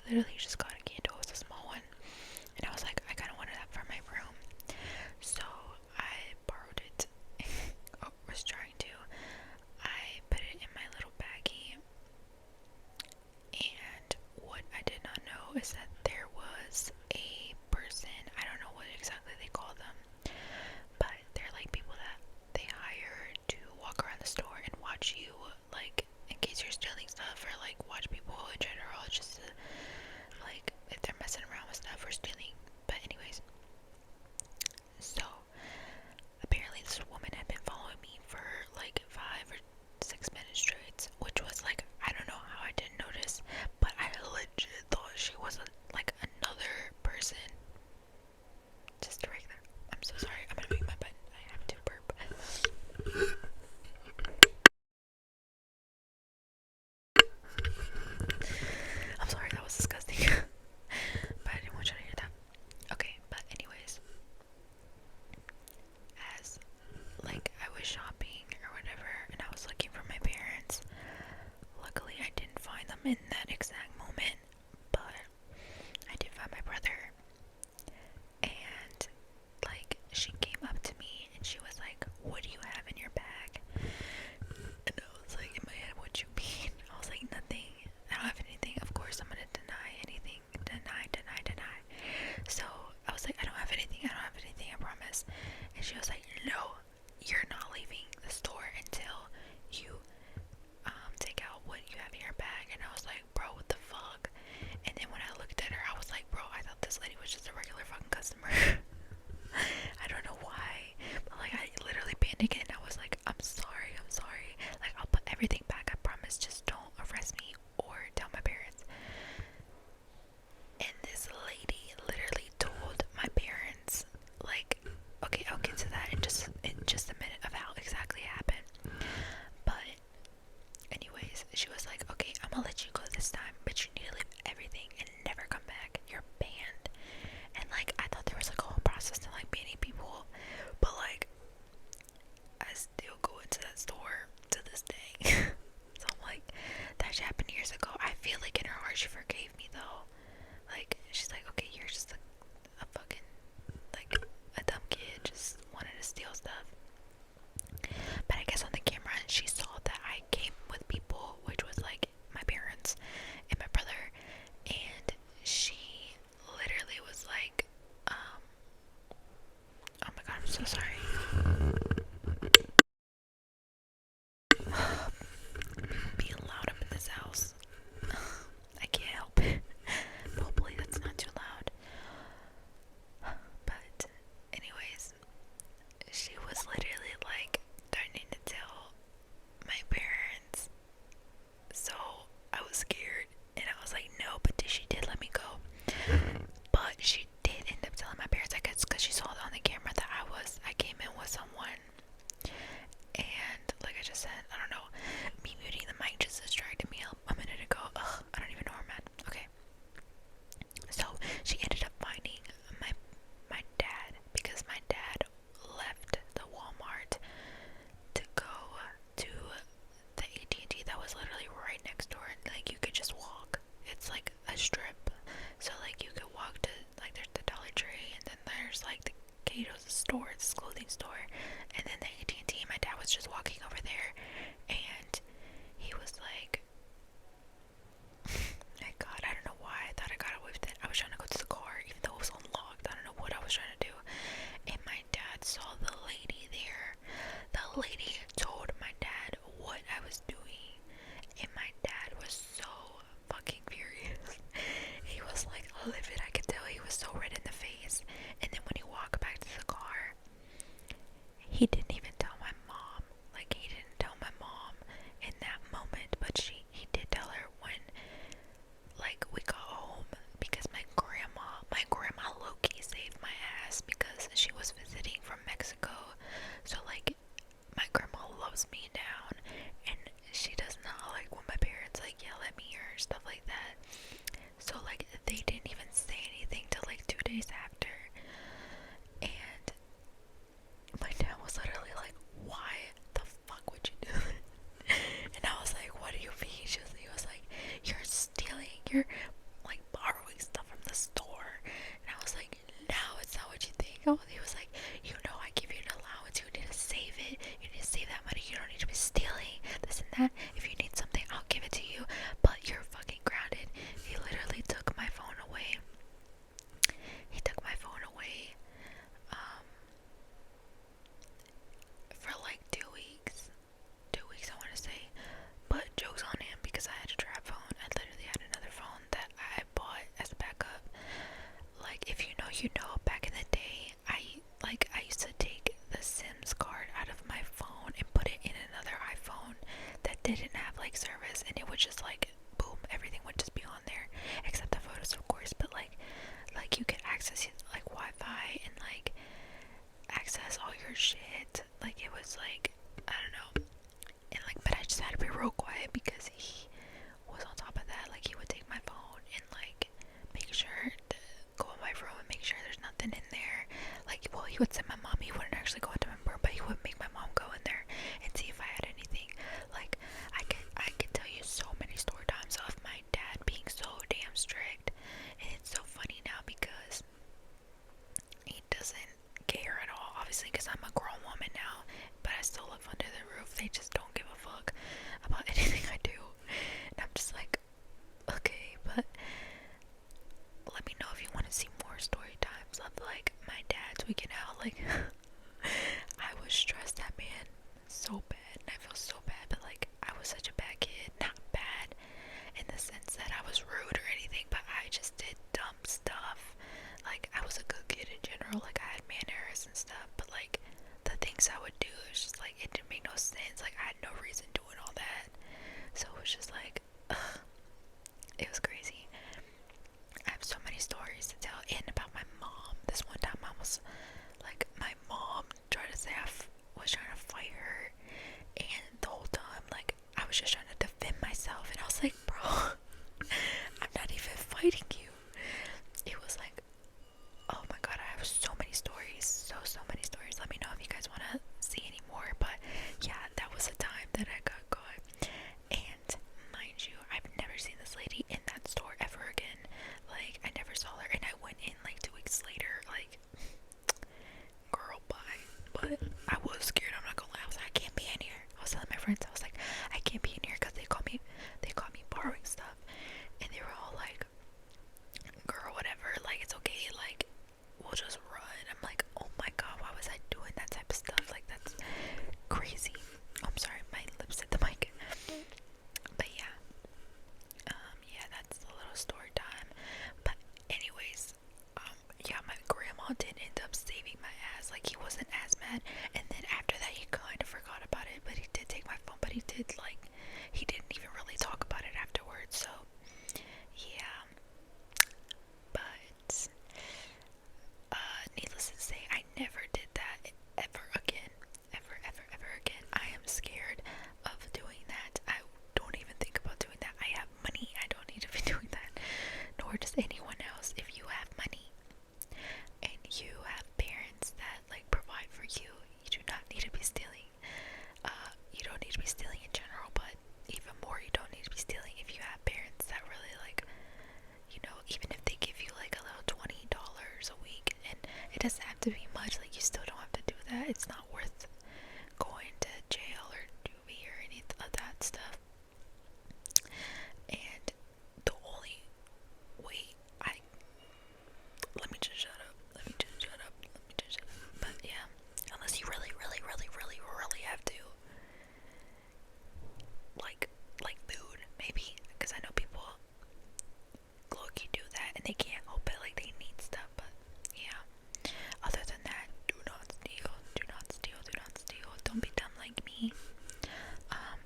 literally just got a candle. It was a small one, and I was like, I kind of wanted that for my room, so I borrowed it. Or was trying to. I put it in my little baggie, and what I did not know is that there was a person. I don't know what exactly they call them, but they're like people that they hire to walk around the store and watch you, like in case you're stealing stuff, or like watch people in general, just to, like if they're messing around with stuff or stealing. But anyways, so apparently this woman had been following me for like 5 or 6 minutes straight, which was like, I don't know how I didn't notice, but I legit thought she was like another person. Just right there. I'm so sorry. I'm gonna make my butt. I have to burp. I'm sorry, that was disgusting. But I didn't want you to hear that. Okay, but anyways, as like I was shopping or whatever, and I was looking for my parents, luckily I didn't find them in that exact moment, but I did find my brother. And like she came up to me and she was like, what do you have in your bag? And I was like, in my head, what you mean? I was like, nothing. I don't have anything. Of course I'm gonna deny anything. Deny. So I was like, I don't have anything. I don't have anything, I promise. And she was like, no, you're not leaving the store until you take out what you have in your bag. And I was like, bro, what the fuck? And then when I looked at her, I was like, bro, I thought this lady was just a regular fucking customer. I don't know why, but like I literally panicked and I was like, I'm sorry. Like I'll put everything back, I promise. Just don't arrest me or tell my parents. And this lady literally told my parents, like, okay, I'll get to that in just a minute of how exactly it happened. But anyways, she was like, okay, I'm gonna let you go this time, but you need to leave everything and never come back. You're banned. And like I thought there was like a whole process to like banning people, but like I still go into that store to this day. So I'm like, that shit happened years ago. I feel like in her heart she forgave me though. Like she's like, okay, you're just a fucking like a dumb kid, just wanted to steal stuff. But I guess on the camera she saw that I came with people, which was like my parents and my brother, and she literally was like, oh my god, I'm so sorry. Being loud up in this house. I can't help it. Hopefully that's not too loud. But anyways, she was literally like starting to tell my parents. So I was scared and I was like, no, but she did let me go. But she did end up telling my parents, I guess, because she saw it on the camera that I came in with someone. And like I just said, I don't know, me muting the mic just distracted me a minute ago. Ugh, I don't even know where I'm at. Okay. So she ended up finding my dad, because my dad left the Walmart to go to the AT&T that was literally right next door. Like you could just walk. It's like a strip. So like you could walk to, like there's the Dollar Tree, and then there's like the Cato's store, it's a clothing store, and then the AT&T. My dad was just walking over there, and he was like, my god, I don't know why I thought I got away with it. I was trying to go to the car even though it was unlocked. I don't know what I was trying to do. And my dad saw the lady there. The lady told my dad what I was doing, and my dad was so fucking furious. He was like livid. I could tell he was so red in the face. And then when he walked back to the car, he didn't even tell my mom. Like he didn't tell my mom in that moment, but he did tell her when like we got home, because my grandma low-key saved my ass because she was visiting from Mexico. So like my grandma loves me down, and she does not like when my parents like yell at me or stuff like that. So like they didn't even say anything till like 2 days after. And my dad was literally like, why the fuck would you do it? And I was like, what do you mean? He was like, you're stealing, you're like like, I was stressed out, man, so bad, and I feel so bad, but like, I was such a bad kid, not bad in the sense that I was rude or anything, but I just did dumb stuff. Like, I was a good kid in general, like, I had manners and stuff, but like, the things I would do, it was just like, it didn't make no sense, like, I had no reason doing all that, so it was just like, ugh, it was crazy. I have so many stories to tell, and about my mom. This one time I was like, my mom tried to say was trying to fight her, and the whole time, like, I was just trying to defend myself, and I was like, bro, I'm not even fighting you. It was like, oh my god, I have so many stories, so many stories. Let me know if you guys want to see any more, but yeah, that was the time that I got caught. And mind you, I've never seen this lady in that store ever again. Like, I never saw her, and I went in like 2 weeks later, like, girl, bye. But I was scared, I'm not gonna lie. I was like, I can't be in here. I was telling my friends, I was like, I can't be in here because they caught me borrowing stuff, and they were all like, girl, whatever, like, it's okay, like, we'll just run. I'm like, oh my god, why was I doing that type of stuff? Like, that's crazy. I'm sorry, my lips hit the mic. But yeah, yeah, that's a little story time. But anyways, yeah, my grandma did end up saving my ass. Like, he wasn't as mad, and then after that, he kind of forgot about it. But he did take my phone. But he didn't even really talk about it afterwards. So yeah, but needless to say, I never did that ever again. Ever again. I am scared of doing that. I don't even think about doing that. I have money. I don't need to be doing that. Nor does anyone else. If you have money and you have parents that like provide for you, you do not need to be stealing. You don't need to be stealing in general, but even more, you don't need to be stealing if you have parents that really like, you know, even if they give you like a little $20 a week, and it doesn't have to be much, like, you still don't have to do that. It's not worth going to jail or juvie or any of that stuff. And the only way let me just shut up. But yeah, unless you really have to, like food, maybe, because I know people low-key do that and they can't help it, like, they need stuff. But yeah, other than that, do not steal, don't be dumb like me.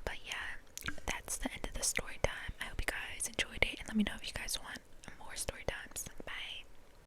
But yeah, that's the end of the story time. I hope you guys enjoyed it, and let me know if you guys want